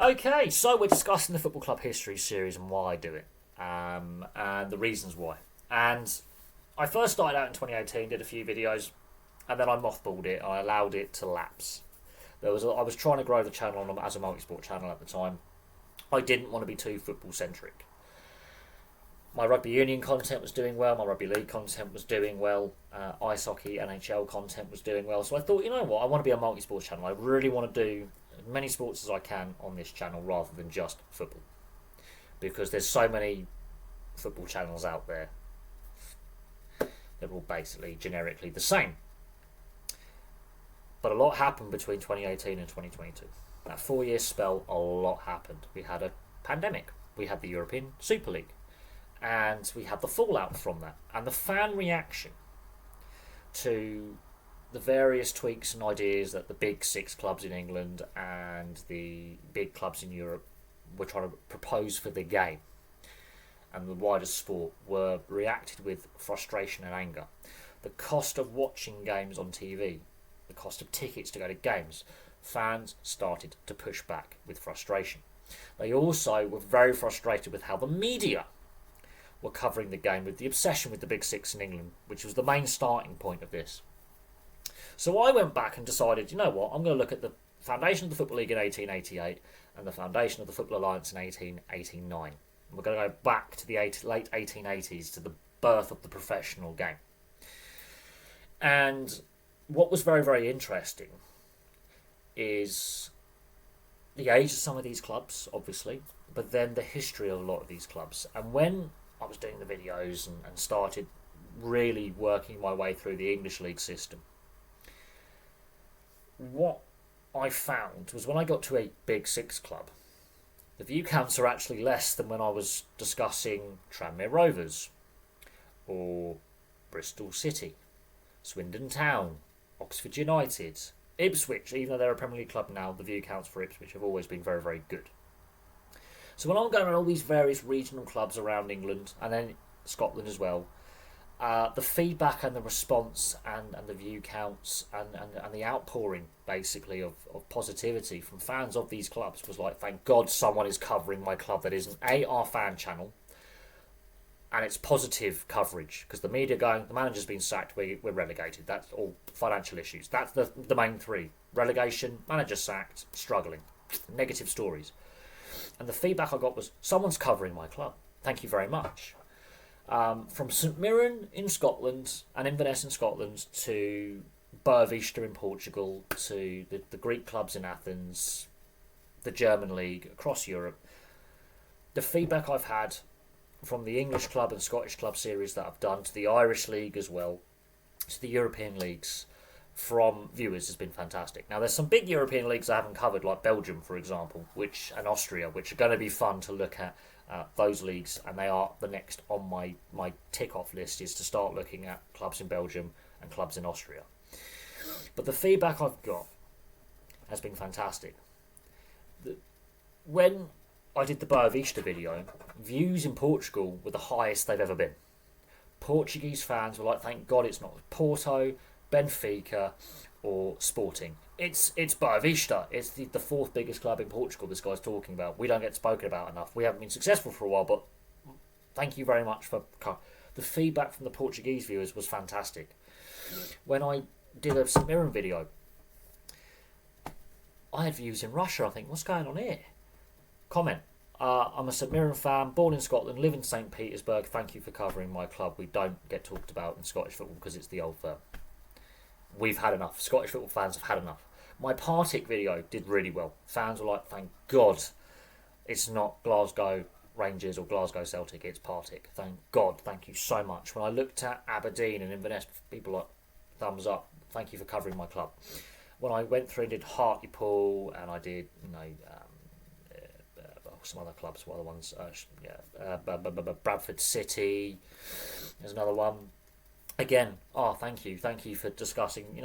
Okay, so we're discussing the Football Club History series and why I do it, and the reasons why. And I first started out in 2018, did a few videos, and then I mothballed it. I allowed it to lapse. I was trying to grow the channel as a multi-sport channel at the time. I didn't want to be too football centric. My rugby union content was doing well. My rugby league content was doing well. Ice hockey, NHL content was doing well. So I thought, you know what? I want to be a multi-sport channel. I really want to do as many sports as I can on this channel rather than just football. Because there's so many football channels out there. They're all basically generically the same. But a lot happened between 2018 and 2022. That 4-year spell, a lot happened. We had a pandemic. We had the European Super League. And we had the fallout from that. And the fan reaction to the various tweaks and ideas that the big 6 clubs in England and the big clubs in Europe were trying to propose for the game and the wider sport were reacted with frustration and anger. The cost of watching games on TV, the cost of tickets to go to games, fans started to push back with frustration. They also were very frustrated with how the media were covering the game, with the obsession with the big 6 in England, which was the main starting point of this. So I went back and decided, you know what, I'm going to look at the foundation of the Football League in 1888 and the foundation of the Football Alliance in 1889. We're going to go back to the late 1880s, to the birth of the professional game. And what was very, very interesting is the age of some of these clubs, obviously, but then the history of a lot of these clubs. And when I was doing the videos and started really working my way through the English league system, what I found was when I got to a big 6 club, the view counts are actually less than when I was discussing Tranmere Rovers or Bristol City, Swindon Town, Oxford United, Ipswich. Even though they're a Premier League club now, the view counts for Ipswich have always been very, very good. So when I'm going around all these various regional clubs around England and then Scotland as well, the feedback and the response and the view counts and the outpouring basically of positivity from fans of these clubs was like, thank God someone is covering my club that isn't our fan channel, and it's positive coverage, because the media going, the manager's been sacked, we're relegated, that's all financial issues, that's the main 3: relegation, manager sacked, struggling, negative stories. And the feedback I got was, someone's covering my club, thank you very much. From St Mirren in Scotland and Inverness in Scotland to Boa Vista in Portugal to the Greek clubs in Athens, the German league, across Europe, the feedback I've had from the English club and Scottish club series that I've done, to the Irish league as well, to the European leagues, from viewers has been fantastic. Now there's some big European leagues I haven't covered, like Belgium for example, and Austria, which are going to be fun to look at. Those leagues, and they are the next on my tick-off list, is to start looking at clubs in Belgium and clubs in Austria. But the feedback I've got has been fantastic. When I did the Boa Vista video, views in Portugal were the highest they've ever been. Portuguese fans were like, thank God it's not Porto, Benfica or Sporting. It's Boa Vista. It's the 4th biggest club in Portugal this guy's talking about. We don't get spoken about enough. We haven't been successful for a while, but thank you very much for... The feedback from the Portuguese viewers was fantastic. When I did a St Mirren video, I had views in Russia. I think, what's going on here? Comment. I'm a St Mirren fan, born in Scotland, live in St Petersburg. Thank you for covering my club. We don't get talked about in Scottish football because it's the old firm. We've had enough. Scottish football fans have had enough. My Partick video did really well. Fans were like, thank God it's not Glasgow Rangers or Glasgow Celtic, it's Partick. Thank God, thank you so much. When I looked at Aberdeen and Inverness, people were like, thumbs up, thank you for covering my club. When I went through and did Hartlepool, and I did, some other clubs, what other ones? Bradford City, there's another one. Again, thank you for discussing.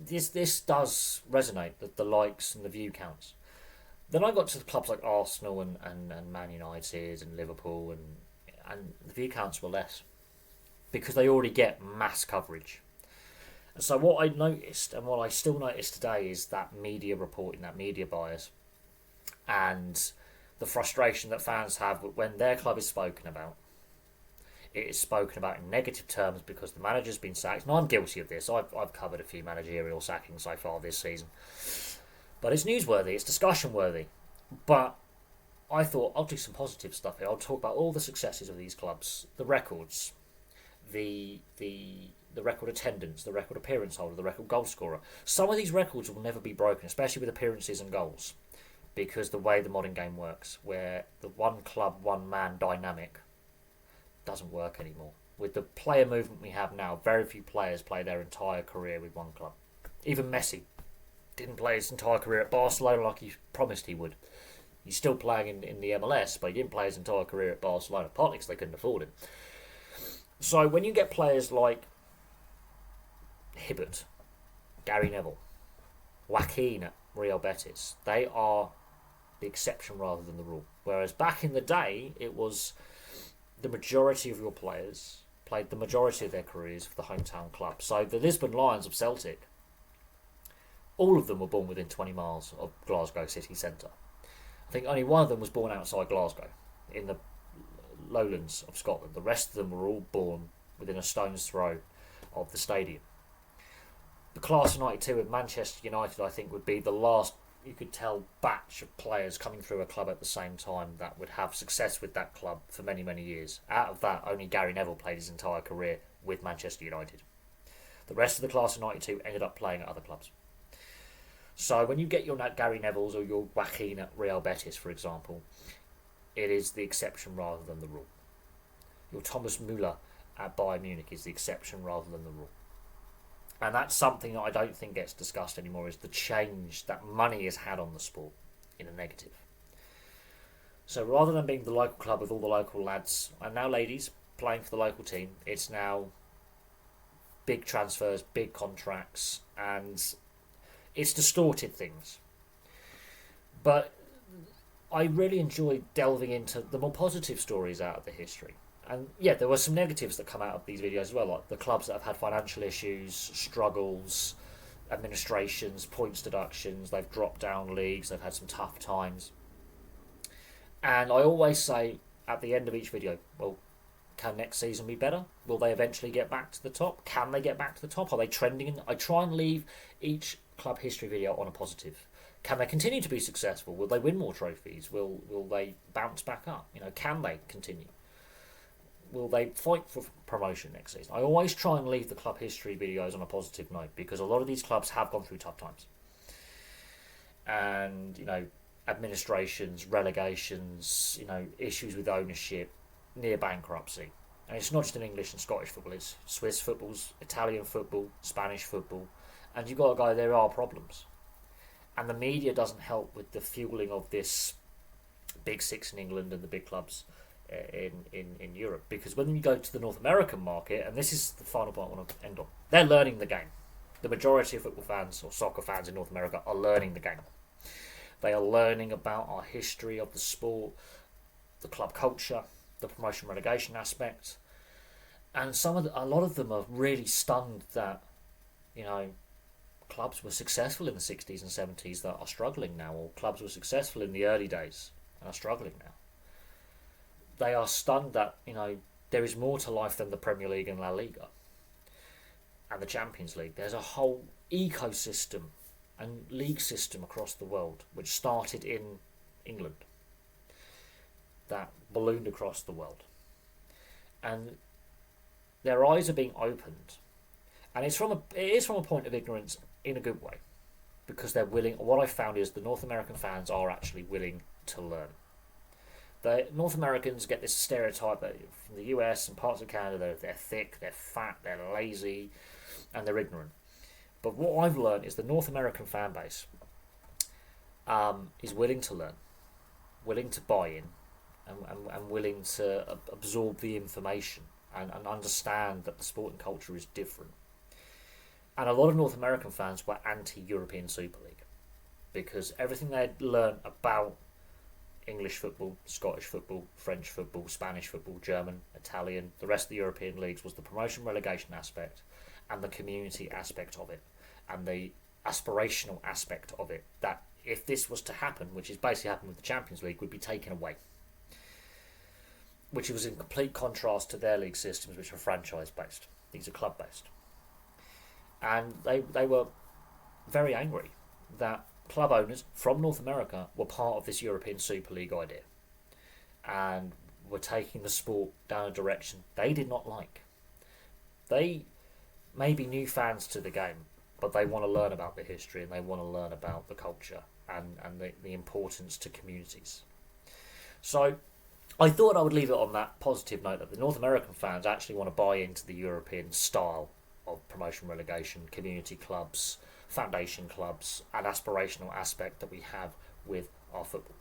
This does resonate, the likes and the view counts. Then I got to the clubs like Arsenal and Man United and Liverpool, and the view counts were less because they already get mass coverage. And so what I noticed, and what I still notice today, is that media reporting, that media bias. And the frustration that fans have when their club is spoken about, it is spoken about in negative terms because the manager's been sacked. And I'm guilty of this. I've covered a few managerial sackings so far this season. But it's newsworthy, it's discussion worthy. But I thought I'll do some positive stuff here. I'll talk about all the successes of these clubs, the records, the record attendance, the record appearance holder, the record goal scorer. Some of these records will never be broken, especially with appearances and goals, because the way the modern game works, where the one club, one man dynamic doesn't work anymore. With the player movement we have now, very few players play their entire career with one club. Even Messi didn't play his entire career at Barcelona like he promised he would. He's still playing in the MLS, but he didn't play his entire career at Barcelona, partly because they couldn't afford him. So when you get players like Hibbert, Gary Neville, Joaquin at Real Betis, they are the exception rather than the rule. Whereas back in the day, it was the majority of your players played the majority of their careers for the hometown club. So the Lisbon Lions of Celtic, all of them were born within 20 miles of Glasgow city centre. I think only one of them was born outside Glasgow, in the lowlands of Scotland. The rest of them were all born within a stone's throw of the stadium. The class of 92 of Manchester United, I think, would be the last, you could tell, batch of players coming through a club at the same time that would have success with that club for many, many years. Out of that, only Gary Neville played his entire career with Manchester United. The rest of the class of 92 ended up playing at other clubs. So when you get your Gary Nevilles or your Joaquin at Real Betis, for example, it is the exception rather than the rule. Your Thomas Müller at Bayern Munich is the exception rather than the rule. And that's something that I don't think gets discussed anymore, is the change that money has had on the sport in a negative. So rather than being the local club with all the local lads and now ladies playing for the local team, it's now big transfers, big contracts, and it's distorted things. But I really enjoyed delving into the more positive stories out of the history. And yeah, there were some negatives that come out of these videos as well, like the clubs that have had financial issues, struggles, administrations, points deductions, they've dropped down leagues, they've had some tough times. And I always say at the end of each video, well, can next season be better? Will they eventually get back to the top? Can they get back to the top? Are they trending? I try and leave each club history video on a positive. Can they continue to be successful? Will they win more trophies? Will they bounce back up? Can they continue? Will they fight for promotion next season? I always try and leave the club history videos on a positive note because a lot of these clubs have gone through tough times. And, administrations, relegations, issues with ownership, near bankruptcy. And it's not just in English and Scottish football, it's Swiss footballs, Italian football, Spanish football. And you've got to go, there are problems. And the media doesn't help with the fueling of this big six in England and the big clubs in Europe, because when you go to the North American market, and this is the final part I want to end on, they're learning the game. The majority of football fans or soccer fans in North America are learning the game. They are learning about our history of the sport, the club culture, the promotion relegation aspect, and a lot of them are really stunned that clubs were successful in the 60s and 70s that are struggling now, or clubs were successful in the early days and are struggling now. They are stunned that, there is more to life than the Premier League and La Liga and the Champions League. There's a whole ecosystem and league system across the world which started in England that ballooned across the world. And their eyes are being opened. And it is from a point of ignorance in a good way, because they're willing. What I found is the North American fans are actually willing to learn. The North Americans get this stereotype that from the US and parts of Canada, they're thick, they're fat, they're lazy, and they're ignorant. But what I've learned is the North American fan base is willing to learn, willing to buy in, and willing to absorb the information and understand that the sporting culture is different. And a lot of North American fans were anti-European Super League because everything they'd learned about English football, Scottish football, French football, Spanish football, German, Italian, the rest of the European leagues was the promotion relegation aspect and the community aspect of it and the aspirational aspect of it that if this was to happen, which is basically happened with the Champions League, would be taken away. Which was in complete contrast to their league systems, which are franchise-based. These are club-based. And they were very angry that club owners from North America were part of this European Super League idea and were taking the sport down a direction they did not like. They may be new fans to the game, but they want to learn about the history and they want to learn about the culture and the importance to communities. So I thought I would leave it on that positive note that the North American fans actually want to buy into the European style of promotion, relegation, community clubs, foundation clubs, and aspirational aspect that we have with our football.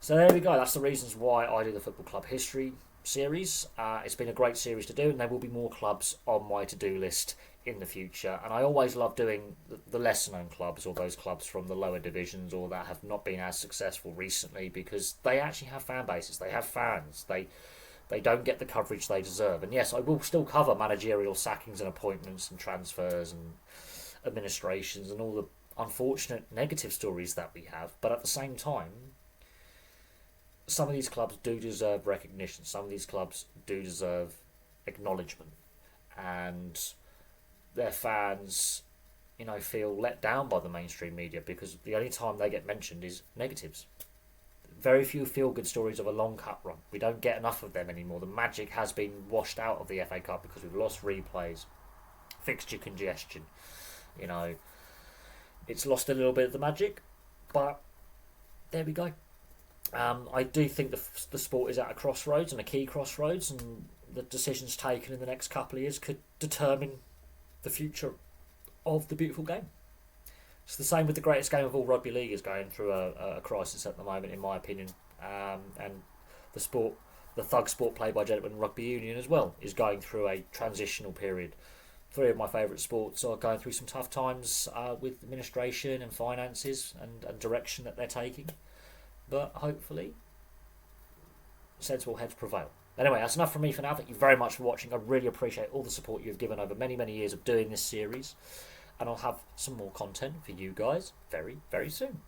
So there we go. That's the reasons why I do the Football Club History series. It's been a great series to do, and there will be more clubs on my to-do list in the future. And I always love doing the lesser-known clubs, or those clubs from the lower divisions, or that have not been as successful recently, because they actually have fan bases. They have fans. They don't get the coverage they deserve. And yes, I will still cover managerial sackings and appointments and transfers and administrations and all the unfortunate negative stories that we have. But at the same time, some of these clubs do deserve recognition. Some of these clubs do deserve acknowledgement. And their fans, feel let down by the mainstream media because the only time they get mentioned is negatives. Very few feel-good stories of a long cut run. We don't get enough of them anymore. The magic has been washed out of the FA Cup because we've lost replays, fixture congestion. It's lost a little bit of the magic, but there we go. I do think the sport is at a crossroads and a key crossroads, and the decisions taken in the next couple of years could determine the future of the beautiful game. It's the same with the greatest game of all. Rugby league is going through a crisis at the moment, in my opinion, and the thug sport played by gentlemen rugby union as well, is going through a transitional period. Three of my favourite sports are going through some tough times with administration and finances and direction that they're taking. But hopefully, sensible heads prevail. Anyway, that's enough from me for now. Thank you very much for watching. I really appreciate all the support you've given over many, many years of doing this series. And I'll have some more content for you guys very, very soon.